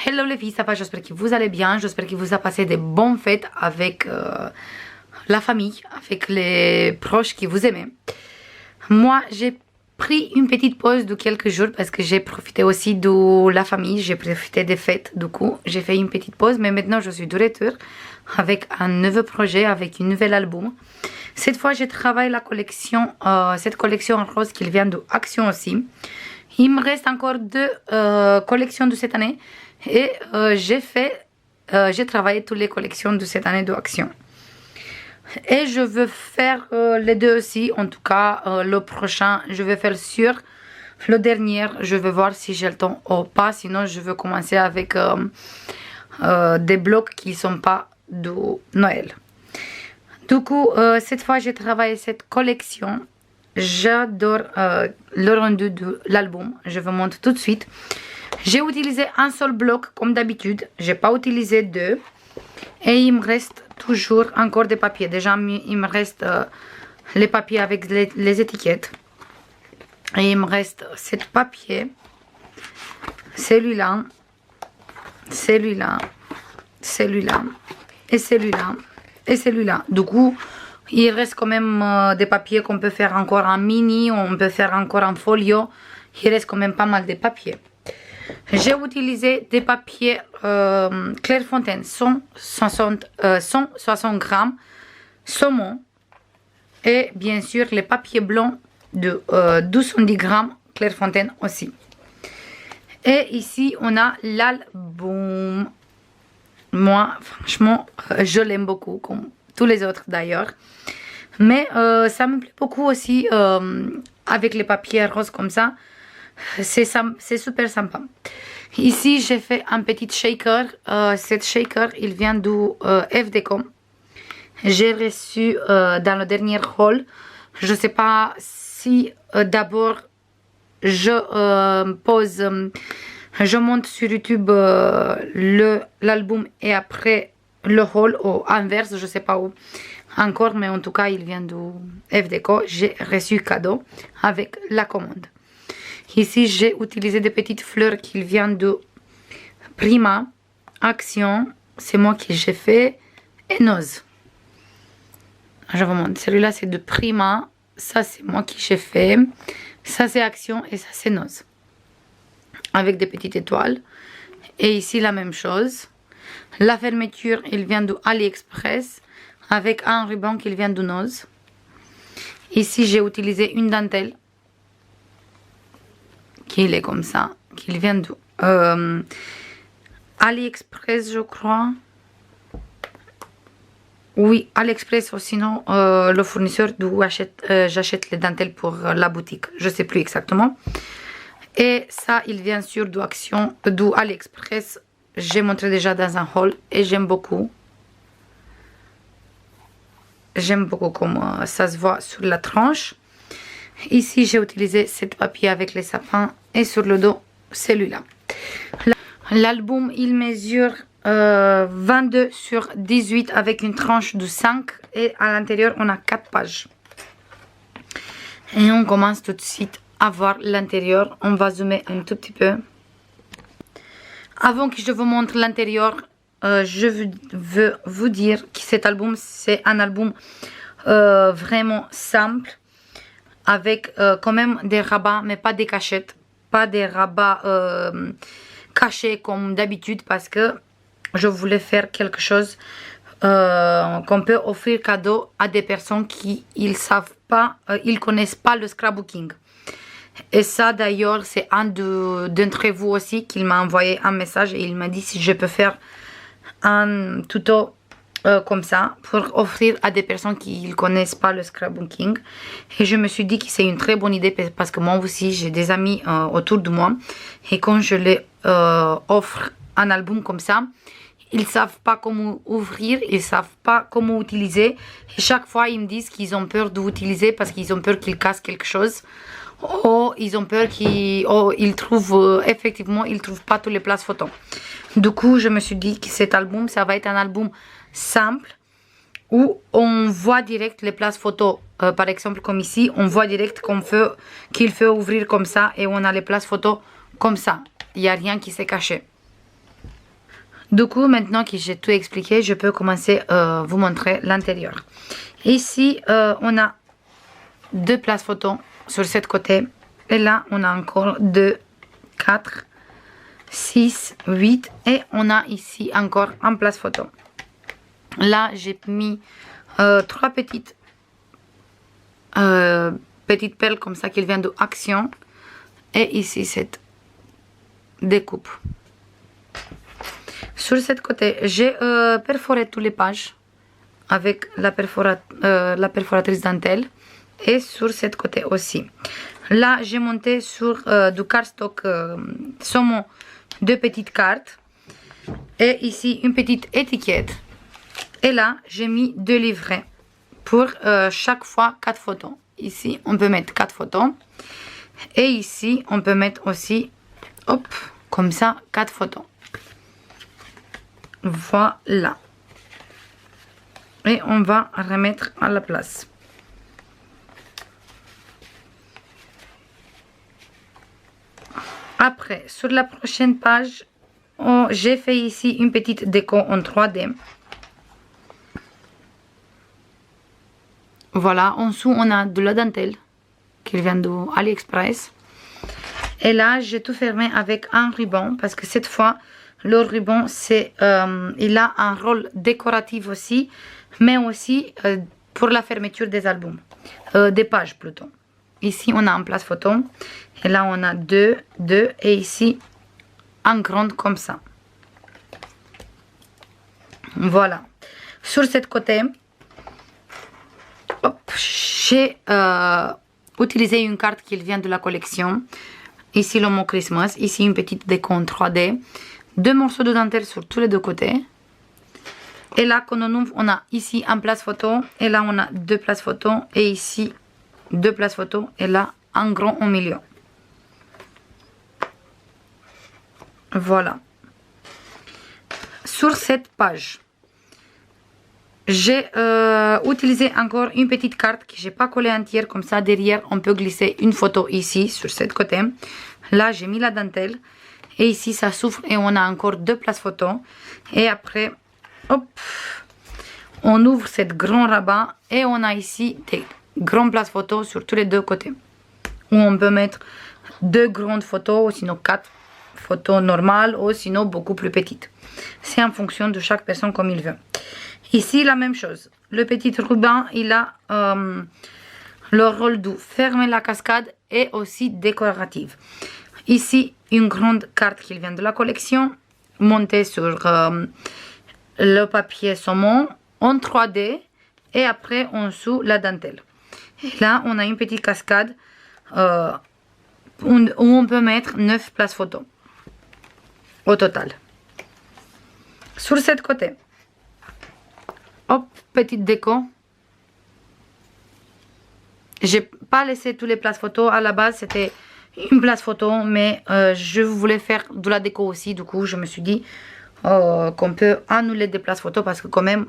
Hello les filles, ça va, j'espère que vous allez bien, j'espère que vous avez passé de bonnes fêtes avec la famille, avec les proches que vous aimez. Moi, j'ai pris une petite pause de quelques jours parce que j'ai profité aussi de la famille, j'ai profité des fêtes, du coup, j'ai fait une petite pause, mais maintenant je suis de retour avec un nouveau projet, avec un nouvel album. Cette fois, je travaille la collection, cette collection en rose qui vient de Action aussi. Il me reste encore deux collections de cette année et j'ai travaillé toutes les collections de cette année de Action. Et je veux faire les deux aussi, en tout cas le prochain, je vais faire sur le dernier, je vais voir si j'ai le temps ou pas, sinon je veux commencer avec des blocs qui ne sont pas de Noël. Du coup, cette fois j'ai travaillé cette collection. J'adore le rendu de l'album. Je vous montre tout de suite. J'ai utilisé un seul bloc comme d'habitude. J'ai pas utilisé deux. Et il me reste toujours encore des papiers. Déjà, il me reste les papiers avec les étiquettes. Et il me reste ce papier. Celui-là. Celui-là. Celui-là. Et celui-là. Et celui-là. Du coup, il reste quand même des papiers qu'on peut faire encore en mini, on peut faire encore en folio. Il reste quand même pas mal de papiers. J'ai utilisé des papiers Clairefontaine 160 grammes, saumon. Et bien sûr les papiers blancs de 210 grammes Clairefontaine aussi. Et ici on a l'album. Moi franchement je l'aime beaucoup comme tous les autres d'ailleurs, mais ça me plaît beaucoup aussi avec les papiers roses comme ça, c'est super sympa. Ici j'ai fait un petit shaker, cet shaker il vient du FDCO, j'ai reçu dans le dernier haul. Je sais pas si d'abord je monte sur YouTube l'album et après le haul ou inverse, je sais pas où encore, mais en tout cas il vient du FDCO. J'ai reçu cadeau avec la commande. Ici j'ai utilisé des petites fleurs qui viennent de Prima Action, c'est moi qui j'ai fait, et Nose. Je vous montre, celui-là c'est de Prima, ça c'est moi qui j'ai fait, ça c'est Action et ça c'est Nose avec des petites étoiles. Et ici la même chose. La fermeture, il vient de AliExpress avec un ruban qui vient de Nose. Ici, j'ai utilisé une dentelle qui est comme ça, qui vient de AliExpress, je crois. Oui, AliExpress ou sinon le fournisseur d'où j'achète les dentelles pour la boutique. Je ne sais plus exactement. Et ça, il vient sur d'Action, d'où AliExpress. J'ai montré déjà dans un haul et j'aime beaucoup. J'aime beaucoup comme ça se voit sur la tranche. Ici, j'ai utilisé ce papier avec les sapins et sur le dos, celui-là. L'album, il mesure 22 sur 18 avec une tranche de 5 et à l'intérieur, on a 4 pages. Et on commence tout de suite à voir l'intérieur. On va zoomer un tout petit peu. Avant que je vous montre l'intérieur, je veux vous dire que cet album, c'est un album vraiment simple, avec quand même des rabats, mais pas des cachettes, pas des rabats cachés comme d'habitude, parce que je voulais faire quelque chose qu'on peut offrir cadeau à des personnes qui ils connaissent pas le scrapbooking. Et ça d'ailleurs c'est un d'entre vous aussi qui m'a envoyé un message et il m'a dit si je peux faire un tuto comme ça pour offrir à des personnes qui ne connaissent pas le scrapbooking. Et je me suis dit que c'est une très bonne idée parce que moi aussi j'ai des amis autour de moi et quand je leur offre un album comme ça, ils ne savent pas comment ouvrir, ils ne savent pas comment utiliser et chaque fois ils me disent qu'ils ont peur d'utiliser parce qu'ils ont peur qu'ils cassent quelque chose. Oh, ils ont peur ils trouvent, effectivement, ils ne trouvent pas toutes les places photos. Du coup, je me suis dit que cet album, ça va être un album simple où on voit direct les places photos. Par exemple, comme ici, on voit direct qu'il faut ouvrir comme ça et on a les places photos comme ça. Il n'y a rien qui s'est caché. Du coup, maintenant que j'ai tout expliqué, je peux commencer à vous montrer l'intérieur. Ici, on a 2 places photos sur ce côté. Et là, on a encore 2, 4, 6, 8. Et on a ici encore un place photo. Là, j'ai mis 3 petites perles comme ça qui viennent de Action. Et ici, cette découpe. Sur ce côté, j'ai perforé toutes les pages avec la perforatrice dentelle. Et sur ce côté aussi. Là, j'ai monté sur du cardstock saumon 2 petites cartes. Et ici, une petite étiquette. Et là, j'ai mis 2 livrets pour chaque fois 4 photos. Ici, on peut mettre 4 photos. Et ici, on peut mettre aussi, hop, comme ça, 4 photos. Voilà. Et on va remettre à la place. Après, sur la prochaine page, j'ai fait ici une petite déco en 3D. Voilà, en dessous, on a de la dentelle qui vient de AliExpress. Et là, j'ai tout fermé avec un ruban parce que cette fois, le ruban, il a un rôle décoratif aussi, mais aussi pour la fermeture des albums, des pages plutôt. Ici, on a un place photo. Et là, on a 2, 2. Et ici, en grande comme ça. Voilà. Sur ce côté, j'ai utilisé une carte qui vient de la collection. Ici, le mot Christmas. Ici, une petite déco en 3D. 2 morceaux de dentelle sur tous les 2 côtés. Et là, quand on ouvre, on a ici un place photo. Et là, on a 2 places photo. Et ici, 2 places photo. Et là, un grand au milieu. Voilà. Sur cette page, j'ai utilisé encore une petite carte que je n'ai pas collée entière. Comme ça, derrière, on peut glisser une photo ici, sur ce côté. Là, j'ai mis la dentelle. Et ici, ça s'ouvre et on a encore 2 places photo. Et après, hop, on ouvre cette grand rabat. Et on a ici des grandes places photo sur tous les 2 côtés. Où on peut mettre 2 grandes photos, ou sinon 4 photos normales, ou sinon beaucoup plus petites. C'est en fonction de chaque personne comme il veut. Ici, la même chose. Le petit ruban, il a le rôle de fermer la cascade et aussi décorative. Ici, une grande carte qui vient de la collection, montée sur le papier saumon en 3D et après en dessous la dentelle. Et là, on a une petite cascade où on peut mettre 9 places photos au total. Sur ce côté, hop, petite déco. J'ai pas laissé tous les places photos. À la base, c'était une place photo, mais je voulais faire de la déco aussi. Du coup, je me suis dit qu'on peut annuler des places photos parce que quand même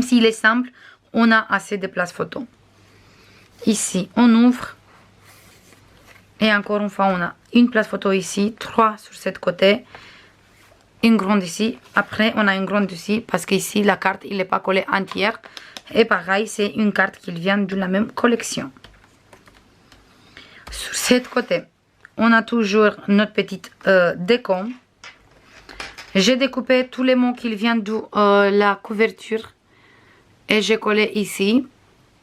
s'il est simple, on a assez de places photos. Ici, on ouvre. Et encore une fois, on a une place photo ici, 3 sur ce côté, une grande ici. Après, on a une grande ici parce qu'ici, la carte, il n'est pas collée entière. Et pareil, c'est une carte qui vient de la même collection. Sur ce côté, on a toujours notre petite déco. J'ai découpé tous les mots qui viennent de la couverture. Et j'ai collé ici.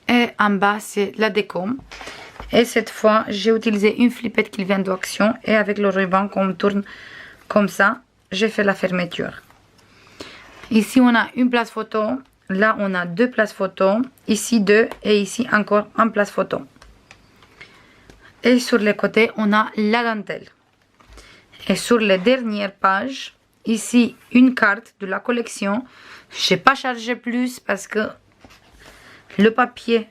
Et en bas, c'est la déco. Et cette fois, j'ai utilisé une flippette qui vient d'Action. Et avec le ruban qu'on tourne comme ça, j'ai fait la fermeture. Ici, on a une place photo. Là, on a 2 places photo. Ici, 2. Et ici, encore une place photo. Et sur les côtés, on a la dentelle. Et sur les dernières pages, ici, une carte de la collection. Je n'ai pas chargé plus parce que le papier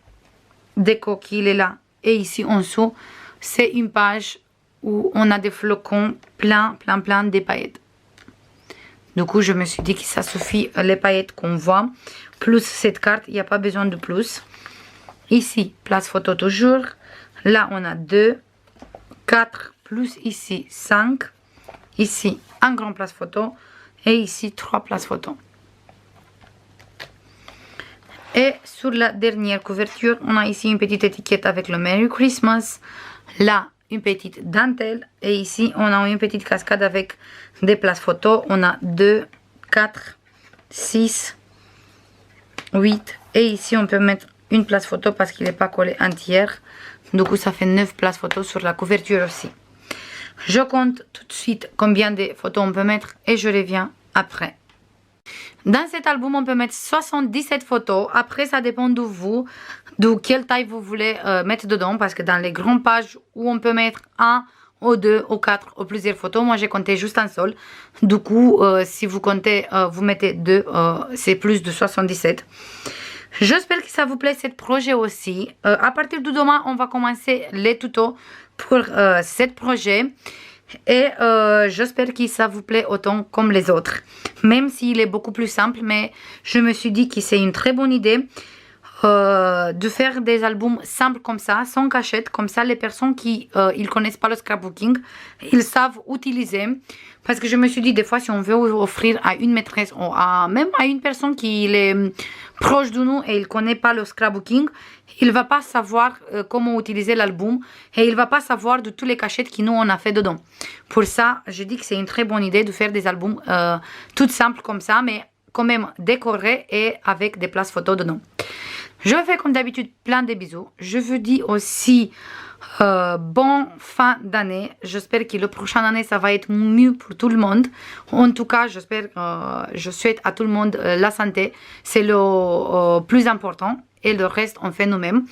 déco qu'il est là. Et ici en dessous, c'est une page où on a des flocons plein de paillettes. Du coup, je me suis dit que ça suffit les paillettes qu'on voit. Plus cette carte, il n'y a pas besoin de plus. Ici, place photo toujours. Là, on a 2, 4, plus ici 5. Ici, un grand place photo. Et ici, 3 places photos. Et sur la dernière couverture, on a ici une petite étiquette avec le Merry Christmas. Là, une petite dentelle. Et ici, on a une petite cascade avec des places photos. On a 2, 4, 6, 8. Et ici, on peut mettre une place photo parce qu'il n'est pas collé entière. Du coup, ça fait 9 places photos sur la couverture aussi. Je compte tout de suite combien de photos on peut mettre et je reviens après. Dans cet album, on peut mettre 77 photos. Après, ça dépend de vous, de quelle taille vous voulez mettre dedans. Parce que dans les grandes pages où on peut mettre 1 ou 2 ou 4 ou plusieurs photos, moi j'ai compté juste un seul. Du coup, si vous comptez, vous mettez 2, c'est plus de 77. J'espère que ça vous plaît ce projet aussi. À partir de demain, on va commencer les tutos pour ce projet. Et j'espère que ça vous plaît autant comme les autres. Même s'il est beaucoup plus simple, mais je me suis dit que c'est une très bonne idée de faire des albums simples comme ça, sans cachette. Comme ça, les personnes qui ils connaissent pas le scrapbooking, ils savent utiliser. Parce que je me suis dit, des fois, si on veut offrir à une maîtresse ou même à une personne qui est proche de nous et il ne connaît pas le scrapbooking, il ne va pas savoir comment utiliser l'album et il ne va pas savoir de tous les cachettes que nous on a fait dedans. Pour ça, je dis que c'est une très bonne idée de faire des albums tout simples comme ça, mais quand même décorés et avec des places photos dedans. Je vous fais comme d'habitude plein de bisous. Je vous dis aussi bonne fin d'année. J'espère que le prochain année ça va être mieux pour tout le monde. En tout cas, j'espère, je souhaite à tout le monde la santé. C'est le plus important. Et le reste, on fait nous-mêmes.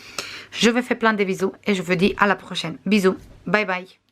Je vous fais plein de bisous et je vous dis à la prochaine. Bisous. Bye bye.